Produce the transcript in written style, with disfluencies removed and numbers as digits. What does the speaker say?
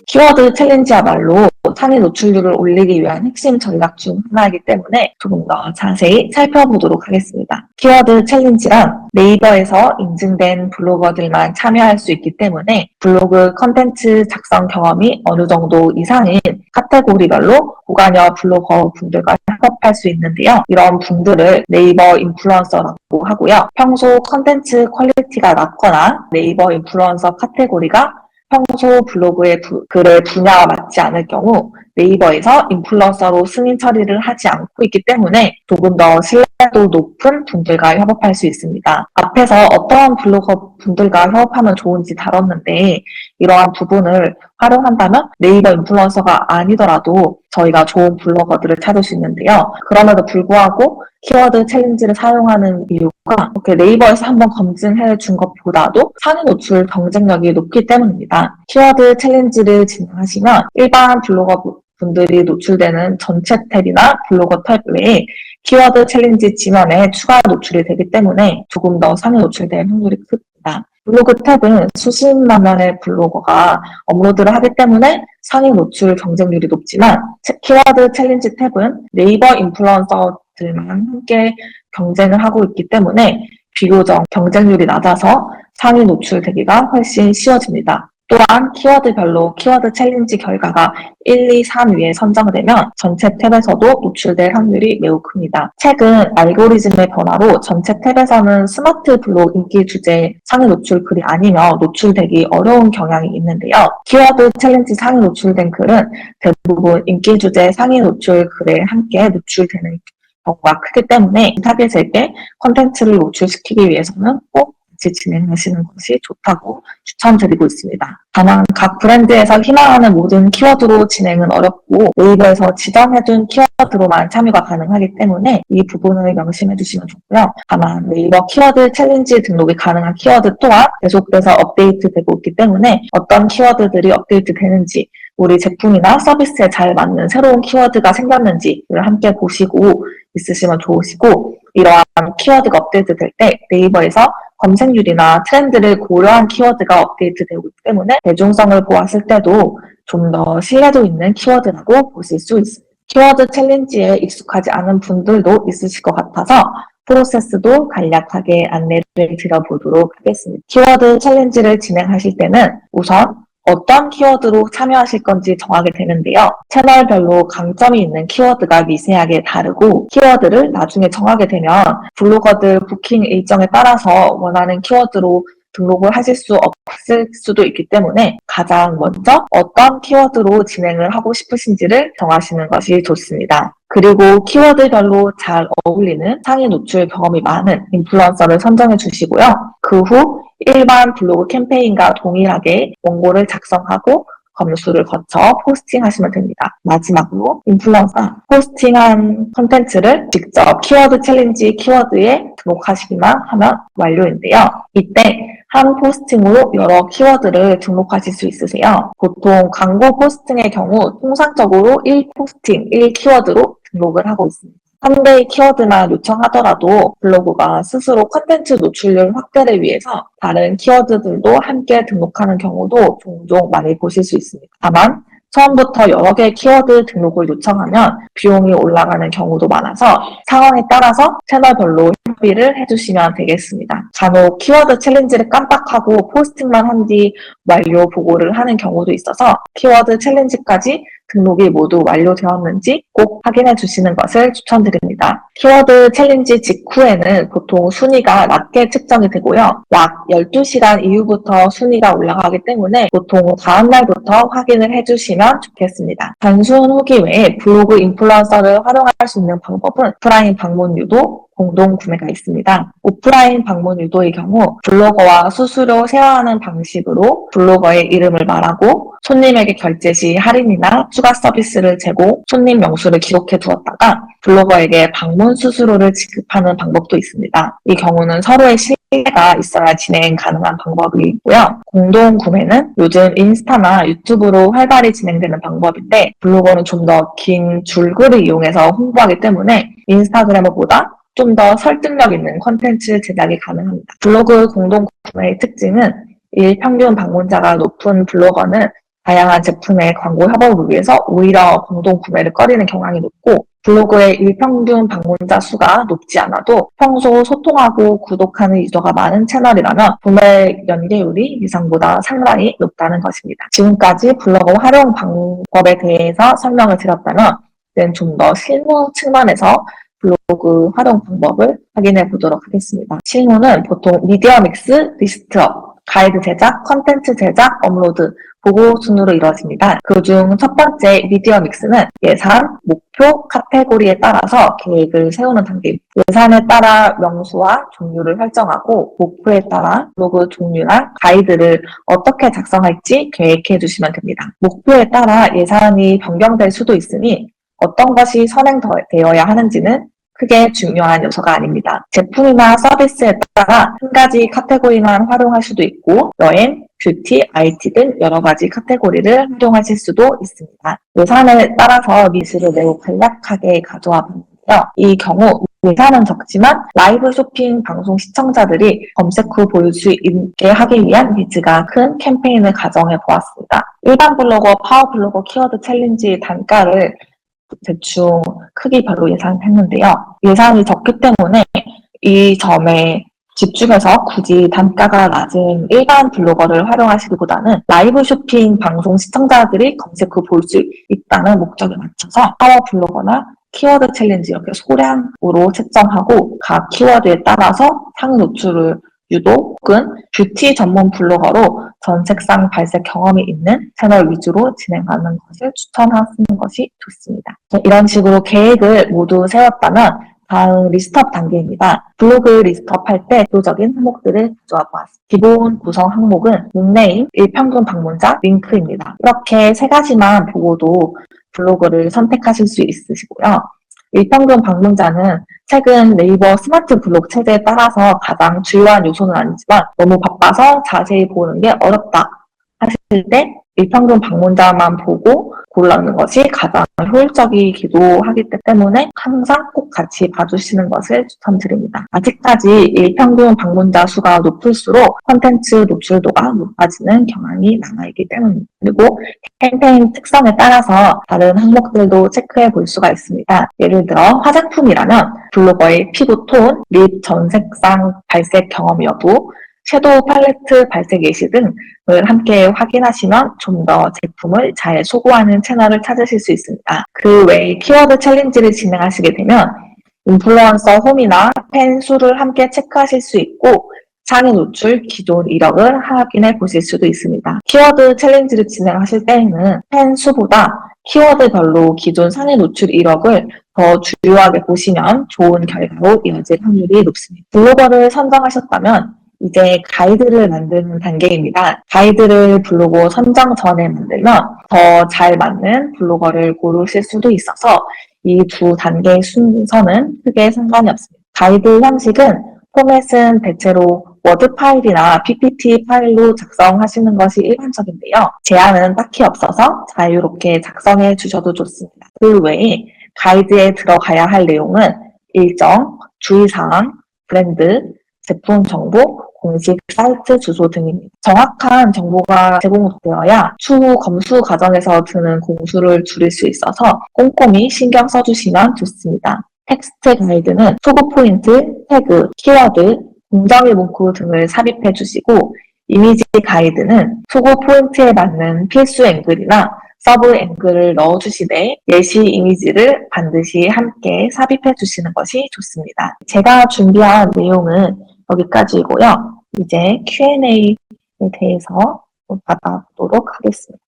키워드 챌린지야말로 상위 노출률을 올리기 위한 핵심 전략 중 하나이기 때문에 조금 더 자세히 살펴보도록 하겠습니다. 키워드 챌린지란 네이버에서 인증된 블로거들만 참여할 수 있기 때문에 블로그 컨텐츠 작성 경험이 어느 정도 이상인 카테고리별로 고관여 블로거 분들과 협업할 수 있는데요. 이런 분들을 네이버 인플루언서라고 하고요. 평소 컨텐츠 퀄리티가 낮거나 네이버 인플루언서 카테고리가 평소 블로그의 글의 분야와 맞지 않을 경우 네이버에서 인플루언서로 승인 처리를 하지 않고 있기 때문에 조금 더 신뢰도 높은 분들과 협업할 수 있습니다. 앞에서 어떠한 블로거 분들과 협업하면 좋은지 다뤘는데 이러한 부분을 활용한다면 네이버 인플루언서가 아니더라도 저희가 좋은 블로거들을 찾을 수 있는데요. 그럼에도 불구하고 키워드 챌린지를 사용하는 이유가 이렇게 네이버에서 한번 검증해 준 것보다도 상위 노출 경쟁력이 높기 때문입니다. 키워드 챌린지를 진행하시면 일반 블로거 분들이 노출되는 전체 탭이나 블로거 탭 외에 키워드 챌린지 지면에 추가 노출이 되기 때문에 조금 더 상위 노출될 확률이 큽니다. 블로그 탭은 수십만 명의 블로거가 업로드를 하기 때문에 상위 노출 경쟁률이 높지만 키워드 챌린지 탭은 네이버 인플루언서들만 함께 경쟁을 하고 있기 때문에 비교적 경쟁률이 낮아서 상위 노출되기가 훨씬 쉬워집니다. 또한 키워드별로 키워드 챌린지 결과가 1, 2, 3 위에 선정되면 전체 탭에서도 노출될 확률이 매우 큽니다. 최근 알고리즘의 변화로 전체 탭에서는 스마트 블로그 인기 주제 상위 노출 글이 아니면 노출되기 어려운 경향이 있는데요. 키워드 챌린지 상위 노출된 글은 대부분 인기 주제 상위 노출 글에 함께 노출되는 경우가 크기 때문에 타겟에게 콘텐츠를 노출시키기 위해서는 꼭 같이 진행하시는 것이 좋다고 추천드리고 있습니다. 다만 각 브랜드에서 희망하는 모든 키워드로 진행은 어렵고 네이버에서 지정해둔 키워드로만 참여가 가능하기 때문에 이 부분을 명심해 주시면 좋고요. 다만 네이버 키워드 챌린지 등록이 가능한 키워드 또한 계속해서 업데이트되고 있기 때문에 어떤 키워드들이 업데이트 되는지 우리 제품이나 서비스에 잘 맞는 새로운 키워드가 생겼는지를 함께 보시고 있으시면 좋으시고 이러한 키워드가 업데이트 될 때 네이버에서 검색률이나 트렌드를 고려한 키워드가 업데이트되고 있기 때문에 대중성을 보았을 때도 좀 더 신뢰도 있는 키워드라고 보실 수 있습니다. 키워드 챌린지에 익숙하지 않은 분들도 있으실 것 같아서 프로세스도 간략하게 안내를 드려보도록 하겠습니다. 키워드 챌린지를 진행하실 때는 우선 어떤 키워드로 참여하실 건지 정하게 되는데요. 채널별로 강점이 있는 키워드가 미세하게 다르고 키워드를 나중에 정하게 되면 블로거들 부킹 일정에 따라서 원하는 키워드로 등록을 하실 수 없을 수도 있기 때문에 가장 먼저 어떤 키워드로 진행을 하고 싶으신지를 정하시는 것이 좋습니다. 그리고 키워드별로 잘 어울리는 상위 노출 경험이 많은 인플루언서를 선정해 주시고요. 그 후 일반 블로그 캠페인과 동일하게 원고를 작성하고 검수를 거쳐 포스팅하시면 됩니다. 마지막으로 인플루언서 포스팅한 콘텐츠를 직접 키워드 챌린지 키워드에 등록하시기만 하면 완료인데요. 이때 한 포스팅으로 여러 키워드를 등록하실 수 있으세요. 보통 광고 포스팅의 경우 통상적으로 1포스팅, 1키워드로 등록을 하고 있습니다. 한 개의 키워드만 요청하더라도 블로그가 스스로 콘텐츠 노출률 확대를 위해서 다른 키워드들도 함께 등록하는 경우도 종종 많이 보실 수 있습니다. 다만 처음부터 여러 개의 키워드 등록을 요청하면 비용이 올라가는 경우도 많아서 상황에 따라서 채널별로 협의를 해주시면 되겠습니다. 간혹 키워드 챌린지를 깜빡하고 포스팅만 한 뒤 완료 보고를 하는 경우도 있어서 키워드 챌린지까지 등록이 모두 완료되었는지 꼭 확인해 주시는 것을 추천드립니다. 키워드 챌린지 직후에는 보통 순위가 낮게 측정이 되고요. 약 12시간 이후부터 순위가 올라가기 때문에 보통 다음 날부터 확인을 해주시면 좋겠습니다. 단순 후기 외에 블로그 인플루언서를 활용할 수 있는 방법은 오프라인 방문 유도, 공동 구매가 있습니다. 오프라인 방문 유도의 경우 블로거와 수수료 세화하는 방식으로 블로거의 이름을 말하고 손님에게 결제 시 할인이나 추가 서비스를 제공, 손님 명수를 기록해 두었다가 블로거에게 방문 수수료를 지급하는 방법도 있습니다. 이 경우는 서로의 신뢰가 있어야 진행 가능한 방법이고요. 공동 구매는 요즘 인스타나 유튜브로 활발히 진행되는 방법인데 블로거는 좀 더 긴 줄글을 이용해서 홍보하기 때문에 인스타그램보다 좀 더 설득력 있는 콘텐츠 제작이 가능합니다. 블로그 공동 구매의 특징은 일평균 방문자가 높은 블로거는 다양한 제품의 광고 협업을 위해서 오히려 공동 구매를 꺼리는 경향이 높고, 블로그의 일평균 방문자 수가 높지 않아도 평소 소통하고 구독하는 유저가 많은 채널이라면 구매 연계율이 예상보다 상당히 높다는 것입니다. 지금까지 블로거 활용 방법에 대해서 설명을 드렸다면, 이제는 좀 더 실무 측면에서 블로그 활용 방법을 확인해 보도록 하겠습니다. 실무는 보통 미디어 믹스, 리스트업, 가이드 제작, 컨텐츠 제작, 업로드, 보고 순으로 이루어집니다. 그중 첫 번째 미디어 믹스는 예산, 목표, 카테고리에 따라서 계획을 세우는 단계입니다. 예산에 따라 명수와 종류를 설정하고 목표에 따라 블로그 종류나 가이드를 어떻게 작성할지 계획해 주시면 됩니다. 목표에 따라 예산이 변경될 수도 있으니 어떤 것이 선행되어야 하는지는 크게 중요한 요소가 아닙니다. 제품이나 서비스에 따라 한 가지 카테고리만 활용할 수도 있고, 여행, 뷰티, IT 등 여러 가지 카테고리를 활용하실 수도 있습니다. 예산에 따라서 니즈를 매우 간략하게 가져와 봤는데요. 이 경우 예산은 적지만 라이브 쇼핑 방송 시청자들이 검색 후 볼 수 있게 하기 위한 니즈가 큰 캠페인을 가정해 보았습니다. 일반 블로거, 파워 블로거 키워드 챌린지 단가를 대충 크기별로 예상했는데요. 예산이 적기 때문에 이 점에 집중해서 굳이 단가가 낮은 일반 블로거를 활용하시기보다는 라이브 쇼핑 방송 시청자들이 검색 후 볼 수 있다는 목적에 맞춰서 파워 블로거나 키워드 챌린지 이렇게 소량으로 책정하고 각 키워드에 따라서 상위 노출을 유도 혹은 뷰티 전문 블로거로 전 색상 발색 경험이 있는 채널 위주로 진행하는 것을 추천하시는 것이 좋습니다. 이런 식으로 계획을 모두 세웠다면 다음 리스트업 단계입니다. 블로그 리스트업 할 때 대표적인 항목들을 가져와 보았습니다. 기본 구성 항목은 닉네임, 일평균 방문자, 링크입니다. 이렇게 세 가지만 보고도 블로그를 선택하실 수 있으시고요. 일평균 방문자는 최근 네이버 스마트 블로그 체제에 따라서 가장 주요한 요소는 아니지만 너무 바빠서 자세히 보는 게 어렵다 하실 때 일평균 방문자만 보고 고르는 것이 가장 효율적이기도 하기 때문에 항상 꼭 같이 봐주시는 것을 추천드립니다. 아직까지 일평균 방문자 수가 높을수록 콘텐츠 노출도가 높아지는 경향이 남아있기 때문입니다. 그리고 캠페인 특성에 따라서 다른 항목들도 체크해 볼 수가 있습니다. 예를 들어 화장품이라면 블로거의 피부 톤, 립 전 색상 발색 경험 여부, 섀도우 팔레트 발색 예시 등을 함께 확인하시면 좀 더 제품을 잘 소구하는 채널을 찾으실 수 있습니다. 그 외에 키워드 챌린지를 진행하시게 되면 인플루언서 홈이나 팬 수를 함께 체크하실 수 있고 상위 노출 기존 이력을 확인해 보실 수도 있습니다. 키워드 챌린지를 진행하실 때에는 팬 수보다 키워드별로 기존 상위 노출 이력을 더 주요하게 보시면 좋은 결과로 이어질 확률이 높습니다. 블로거를 선정하셨다면 이제 가이드를 만드는 단계입니다. 가이드를 블로거 선정 전에 만들면 더 잘 맞는 블로거를 고르실 수도 있어서 이 두 단계의 순서는 크게 상관이 없습니다. 가이드 형식은 포맷은 대체로 워드 파일이나 PPT 파일로 작성하시는 것이 일반적인데요. 제한은 딱히 없어서 자유롭게 작성해 주셔도 좋습니다. 그 외에 가이드에 들어가야 할 내용은 일정, 주의사항, 브랜드, 제품 정보, 공식 사이트 주소 등입니다. 정확한 정보가 제공되어야 추후 검수 과정에서 드는 공수를 줄일 수 있어서 꼼꼼히 신경 써주시면 좋습니다. 텍스트 가이드는 소구 포인트, 태그, 키워드, 공정위 문구 등을 삽입해 주시고 이미지 가이드는 소구 포인트에 맞는 필수 앵글이나 서브 앵글을 넣어주시되 예시 이미지를 반드시 함께 삽입해 주시는 것이 좋습니다. 제가 준비한 내용은 여기까지이고요. 이제 Q&A에 대해서 받아보도록 하겠습니다.